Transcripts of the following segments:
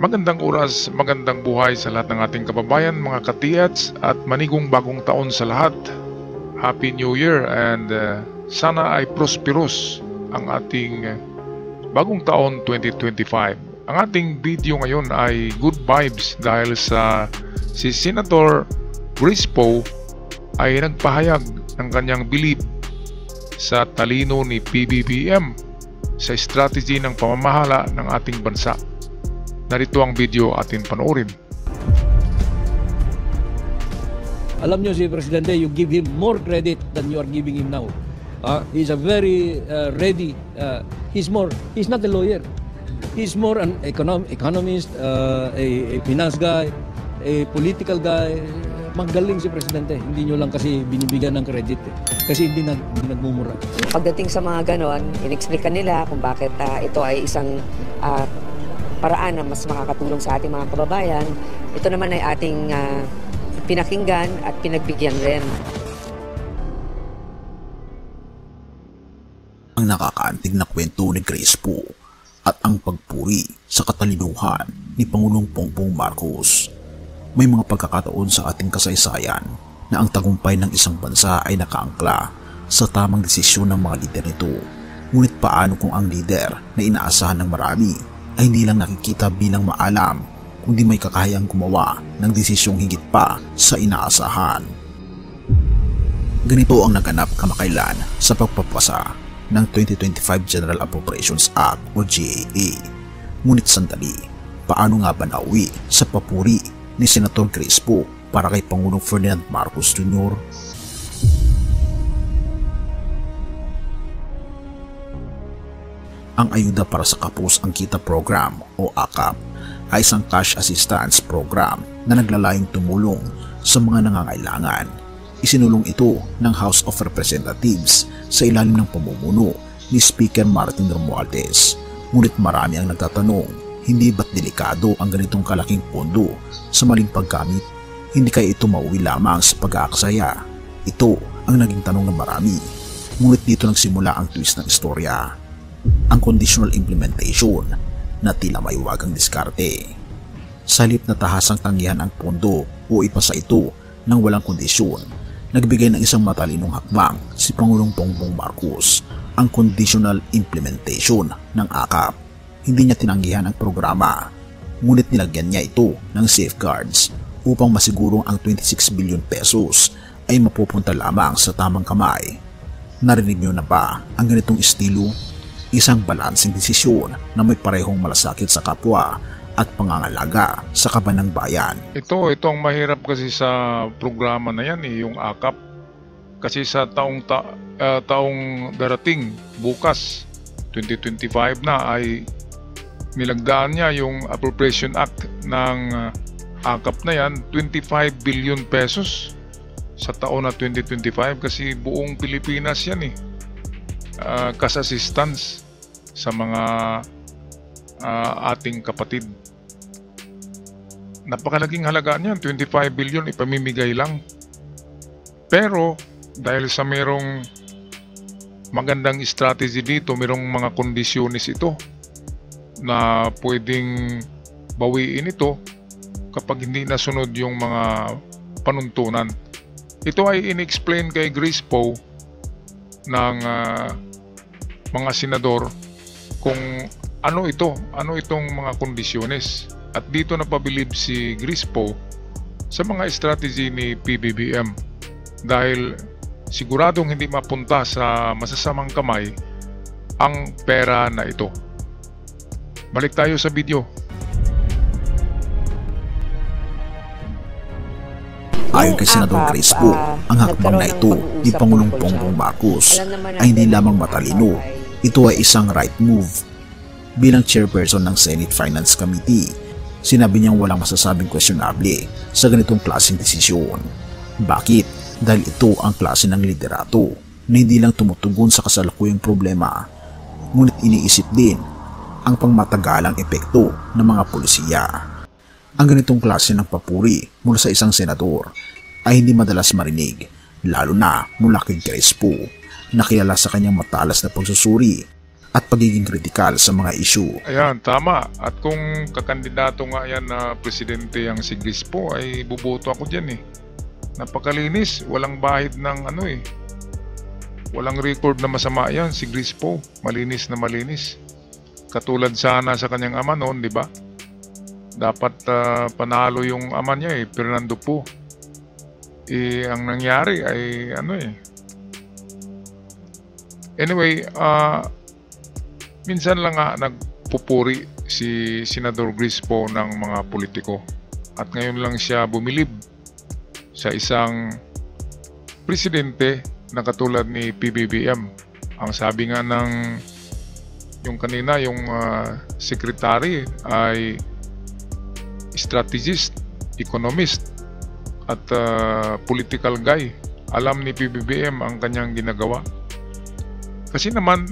Magandang oras, magandang buhay sa lahat ng ating kababayan, mga katiyats, at manigong bagong taon sa lahat. Happy New Year and sana ay prosperous ang ating bagong taon 2025. Ang ating video ngayon ay good vibes dahil si Senator Grace Poe ay nagpahayag ng kanyang belief sa talino ni PBBM sa strategy ng pamamahala ng ating bansa. Narito ang video atin panoorin. Alam nyo si Presidente, you give him more credit than you are giving him now. He's a very ready, he's not a lawyer. He's more an economist, a finance guy, a political guy. Magaling si Presidente. Hindi nyo lang kasi binibigyan ng credit. Kasi hindi nagmumura. Pagdating sa mga ganon, in-explica nila kung bakit ito ay isang paraan na mas makakatulong sa ating mga kababayan. Ito naman ay ating pinakinggan at pinagbigyan rin. Ang nakakaantig na kwento ni Grace Poe at ang pagpuri sa katalinuhan ni Pangulong Bongbong Marcos. May mga pagkakataon sa ating kasaysayan na ang tagumpay ng isang bansa ay nakaangkla sa tamang desisyon ng mga lider nito. Ngunit paano kung ang lider na inaasahan ng marami ay hindi lang nakikita bilang maalam, kundi may kakayang gumawa ng desisyong higit pa sa inaasahan. Ganito ang naganap kamakailan sa pagpapasa ng 2025 General Appropriations Act o GAA. Ngunit sandali, paano nga ba nauwi sa papuri ni Senator Grace Poe para kay Pangulong Ferdinand Marcos Jr.? Ang Ayuda para sa Kapos ang Kita Program o AKAP ay isang cash assistance program na naglalayong tumulong sa mga nangangailangan. Isinulong ito ng House of Representatives sa ilalim ng pamumuno ni Speaker Martin Romualdez. Ngunit marami ang nagtatanong, hindi ba't delikado ang ganitong kalaking pondo sa maling paggamit? Hindi kaya ito mauwi lamang sa pag-aaksaya? Ito ang naging tanong ng marami. Ngunit dito nagsimula ang twist ng istorya. Ang conditional implementation na tila may wagang diskarte. Sa halip na tahasang tanggihan ang pondo o ipasa ito ng walang kondisyon, nagbigay ng isang matalinong hakbang si Pangulong Bongbong Marcos, ang conditional implementation ng AKAP. Hindi niya tinanggihan ang programa, ngunit nilagyan niya ito ng safeguards upang masigurong ang 26 billion pesos ay mapupunta lamang sa tamang kamay. Narinig niyo na ba ang ganitong estilo? Isang balansing desisyon na may parehong malasakit sa kapwa at pangangalaga sa kaban ng bayan. Ito ang mahirap kasi sa programa na yan, yung AKAP. Kasi sa taong darating, bukas, 2025 na, ay nilagdaan niya yung Appropriation Act ng AKAP na yan, 25 billion pesos sa taon na 2025 kasi buong Pilipinas yan cash assistance sa mga ating kapatid. Napakalaking halaga niyan, 25 billion ipamimigay lang. Pero dahil sa merong magandang strategy dito, merong mga kondisyones ito na pwedeng bawiin ito kapag hindi nasunod yung mga panuntunan. Ito ay in-explain kay Grace Poe ng mga senador kung ano itong mga kondisyones. At dito napabilib si Grace Poe sa mga strategy ni PBBM dahil siguradong hindi mapunta sa masasamang kamay ang pera na ito. Balik tayo sa video. Ayon kay Senador Grace Poe, ang hakbang na ito ni Pangulong Bongbong Marcos ay hindi lamang matalino, ito ay isang right move. Bilang chairperson ng Senate Finance Committee, sinabi niyang walang masasabing questionable sa ganitong klaseng desisyon. Bakit? Dahil ito ang klase ng liderato na hindi lang tumutugon sa kasalukuyang problema, ngunit iniisip din ang pangmatagalang epekto ng mga pulisiya. Ang ganitong klase ng papuri mula sa isang senador ay hindi madalas marinig, lalo na mula kay Grace Poe, na kilala sa kanyang matalas na pagsusuri at pagiging kritikal sa mga issue. Ayan, tama. At kung kakandidato nga yan na presidente ang si Grispo, ay buboto ako dyan eh. Napakalinis, walang bahid ng walang record na masama yan si Grispo. Malinis na malinis. Katulad sana sa kanyang ama noon, di ba? Dapat panalo yung ama niya Fernando Poe. Ang nangyari ay Anyway, minsan lang nga nagpupuri si Senador Grispo ng mga politiko. At ngayon lang siya bumilib sa isang presidente na katulad ni PBBM. Ang sabi nga ng yung kanina, yung secretary ay strategist, economist at political guy. Alam ni PBBM ang kanyang ginagawa. Kasi naman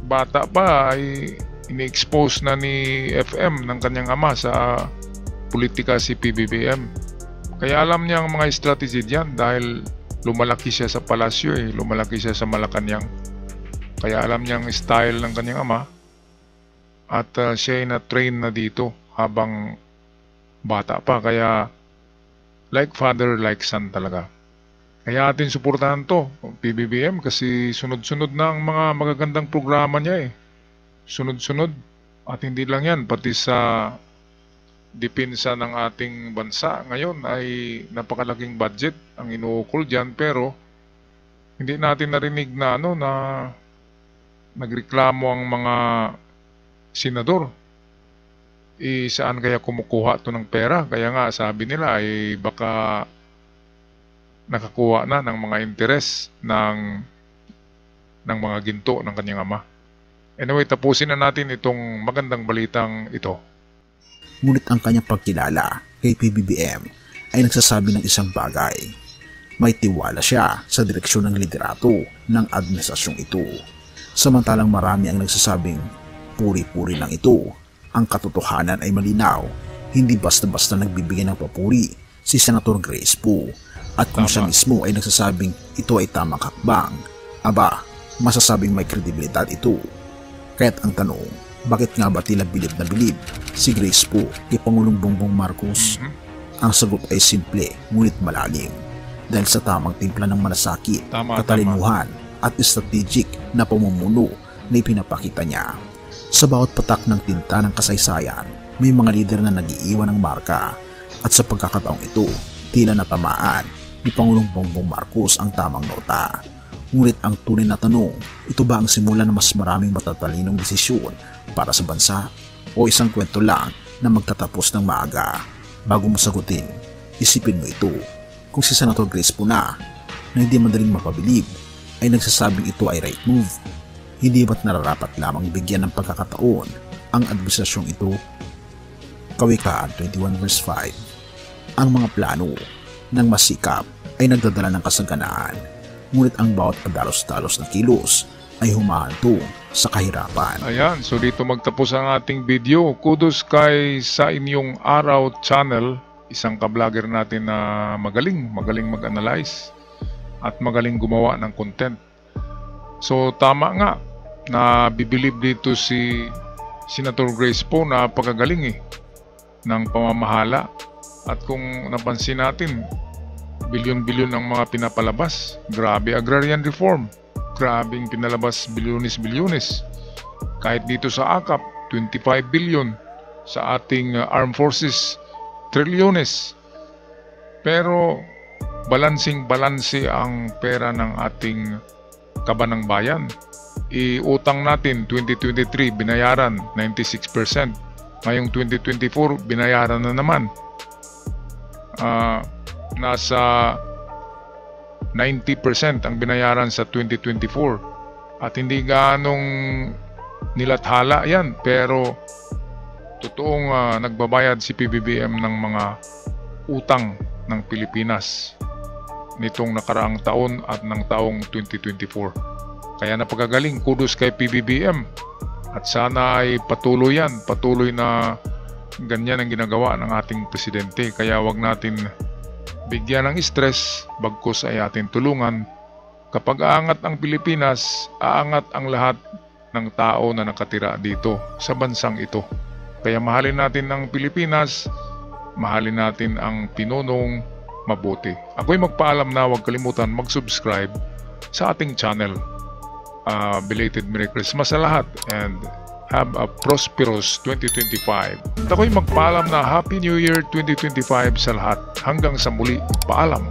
bata pa ay ini-expose na ni FM ng kanyang ama sa politika si PBBM. Kaya alam niya ang mga strategy diyan dahil lumalaki siya sa palasyo lumalaki siya sa Malacanang. Kaya alam niya ang style ng kanyang ama at siya ay na-train na dito habang bata pa. Kaya like father, like son talaga. Kaya atin suportahan to, PBBM, kasi sunod-sunod na ang mga magagandang programa niya Sunod-sunod. At hindi lang yan, pati sa depensa ng ating bansa ngayon ay napakalaking budget ang inuukol dyan. Pero hindi natin narinig na na nagreklamo ang mga senador. Saan kaya kumukuha to ng pera? Kaya nga sabi nila ay baka nakakuha na ng mga interes ng mga ginto ng kanyang ama. Anyway, tapusin na natin itong magandang balitang ito. Ngunit ang kanyang pagkilala kay PBBM ay nagsasabi ng isang bagay. May tiwala siya sa direksyon ng liderato ng administrasyong ito. Samantalang marami ang nagsasabing puri-puri lang ito. Ang katotohanan ay malinaw. Hindi basta-basta nagbibigay ng papuri si Senator Grispo. At kung siya mismo ay nagsasabing ito ay tamang hakbang, aba, masasabing may kredibilidad ito. Kaya't ang tanong, bakit nga ba tila bilib na bilib si Grispo kay Pangulong Bongbong Marcos? Ang sagot ay simple ngunit malalim. Dahil sa tamang timpla ng malasakit, katalinuhan at strategic na pamumuno na ipinapakita niya. Sa bawat patak ng tinta ng kasaysayan, may mga lider na nag-iiwan ng marka. At sa pagkakataong ito, tila natamaan ni Pangulong Bongbong Marcos ang tamang nota. Ngunit ang tunay na tanong, ito ba ang simula ng mas maraming matatalinong desisyon para sa bansa? O isang kwento lang na magtatapos ng maaga? Bago mo sagutin, isipin mo ito. Kung si Senator Grispo na hindi madaling mapabilib, ay nagsasabing ito ay right move, hindi ba't nararapat lamang bigyan ng pagkakataon ang administrasyong ito? Kawikaan 21 verse 5. Ang mga plano ng masikap ay nagdadala ng kasaganaan, ngunit ang bawat padalos-dalos na kilos ay humahantong sa kahirapan. Ayan, so dito magtapos ang ating video. Kudos kay Sa Inyong Araw Channel, isang ka-vlogger natin na magaling mag-analyze at magaling gumawa ng content. So tama nga na bibilib dito si Senator Grispo na pagkagaling ng pamamahala. At kung napansin natin, bilyon-bilyon ang mga pinapalabas. Grabe agrarian reform. Grabing pinalabas bilyones-bilyones. Kahit dito sa AKAP, 25 billion. Sa ating armed forces, trilyones. Pero balansing-balanse ang pera ng ating kabanang bayan. Utang natin 2023 binayaran 96%. Ngayong 2024 binayaran na naman. Nasa 90% ang binayaran sa 2024 at hindi ganong nilathala yan, pero totoong nagbabayad si PBBM ng mga utang ng Pilipinas nitong nakaraang taon at ng taong 2024. Kaya napagagaling, kudos kay PBBM at sana ay patuloy na ganyan ang ginagawa ng ating presidente. Kaya wag natin bigyan ng stress, bagkus ay ating tulungan. Kapag aangat ang Pilipinas, aangat ang lahat ng tao na nakatira dito sa bansang ito. Kaya mahalin natin ang Pilipinas, mahalin natin ang pinunong mabuti. Ako'y magpaalam na, huwag kalimutan mag-subscribe sa ating channel. Belated Merry Christmas sa lahat and have a prosperous 2025. At ako'y magpaalam na Happy New Year 2025 sa lahat. Hanggang sa muli, paalam.